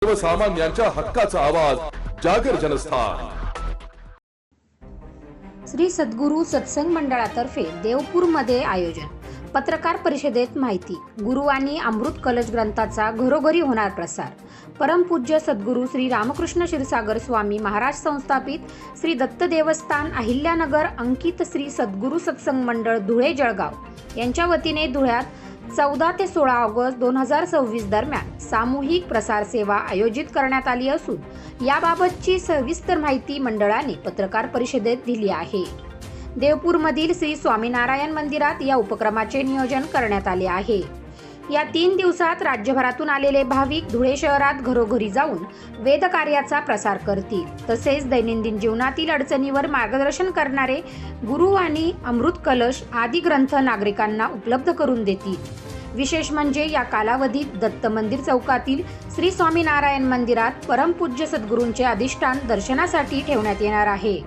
सर्वसामान्यांच्या हक्काचा आवाज जागर जनस्थान। श्री सद्गुरू सत्संग मंडळातर्फे देवपूरमध्ये आयोजन। पत्रकार परिषदेत माहिती। गुरुवाणी अमृत कलश ग्रंथाचा घरोघरी होणार प्रसार। परमपूज्य सद्गुरू श्री रामकृष्ण क्षीरसागर स्वामी महाराज संस्थापित श्री दत्त देवस्थान अहिल्यानगर अंकित श्री सद्गुरू सत्संग मंडळ धुळे जळगाव यांच्या वतीने धुळ्यात 14 ते 16 ऑगस्ट 2026 दरम्यान सामूहिक प्रसार सेवा आयोजित करण्यात आली असून याबाबतची सविस्तर माहिती मंडळाने पत्रकार परिषदेत दिली आहे। देवपूरमधील श्री स्वामीनारायण मंदिरात या उपक्रमाचे नियोजन करण्यात आले आहे। या 3 दिवसात राज्यभरातून आलेले भाविक धुळे शहरात घरोघरी जाऊन वेद कार्याचा प्रसार करतील, तसेच दैनंदिन जीवनातील अडचणीवर मार्गदर्शन करणारे गुरुवाणी अमृत कलश आदी ग्रंथ नागरिकांना उपलब्ध करून देतील। विशेष म्हणजे या कालावधीत दत्त मंदिर चौकातील श्री स्वामीनारायण मंदिरात परमपूज्य सद्गुरूंचे अधिष्ठान दर्शनासाठी ठेवण्यात येणार आहे।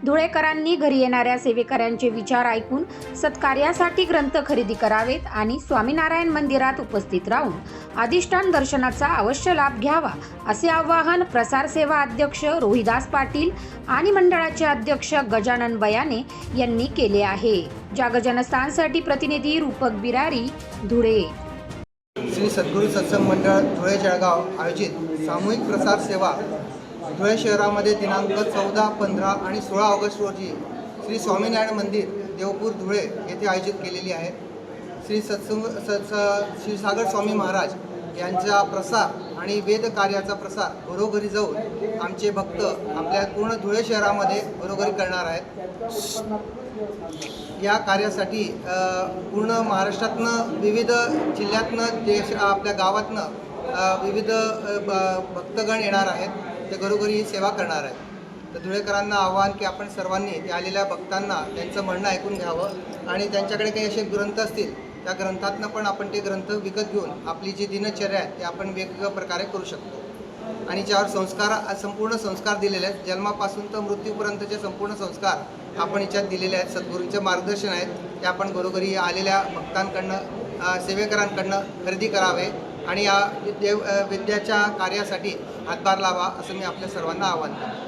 धुळेकरांनी घरी येणाऱ्या सेवेकऱ्यांचे विचार ऐकून सत्कार्यासाठी ग्रंथ खरेदी करावेत आणि स्वामीनारायण मंदिरात उपस्थित राहून अधिष्ठान दर्शनाचा अवश्य लाभ घ्यावा, असे आवाहन प्रसार सेवा अध्यक्ष रोहिदास पाटील आणि मंडळाचे अध्यक्ष गजानन बयाने यांनी केले आहे। जागर जनस्थानसाठी प्रतिनिधी रूपक बिरारी, धुळे। श्री सद्गुरू सत्संग मंडळ धुळे जळगाव आयोजित सामूहिक प्रसार सेवा धुळे शहरामध्ये दिनांक 14, 15 आणि 16 ऑगस्ट रोजी श्री स्वामीनारायण मंदिर देवपूर धुळे येथे आयोजित केलेली आहे। श्री क्षीरसागर स्वामी महाराज यांचा प्रसार आणि वेद कार्याचा प्रसार घरोघरी जाऊन आमचे भक्त आपल्या पूर्ण धुळे शहरामध्ये घरोघरी करणार आहेत। या कार्यासाठी पूर्ण महाराष्ट्रातनं विविध जिल्ह्यातनं देश आपल्या गावातनं विविध भक्तगण येणार आहेत, ते घरोघरी ही सेवा करणार आहेत। तर धुळेकरांना आव्हान की आपण सर्वांनी ते आलेल्या भक्तांना त्यांचं म्हणणं ऐकून घ्यावं आणि त्यांच्याकडे काही असे ग्रंथ असतील त्या ग्रंथातनं पण आपण ते ग्रंथ विकत घेऊन आपली जी दिनचर्या आहे ते आपण वेगवेगळ्या प्रकारे करू शकतो। आणि ज्यावर संपूर्ण संस्कार दिलेले आहेत, जन्मापासून तर मृत्यूपर्यंतचे संपूर्ण संस्कार आपण याच्यात दिलेले आहेत। सद्गुरूंचे मार्गदर्शन आहेत ते आपण घरोघरी आलेल्या भक्तांकडनं सेवेकरांकडनं खरेदी करावे आणि या विद्याच्या कार्यासाठी हातभार लावा, असं मी आपल्या सर्वांना आवाहन करतो।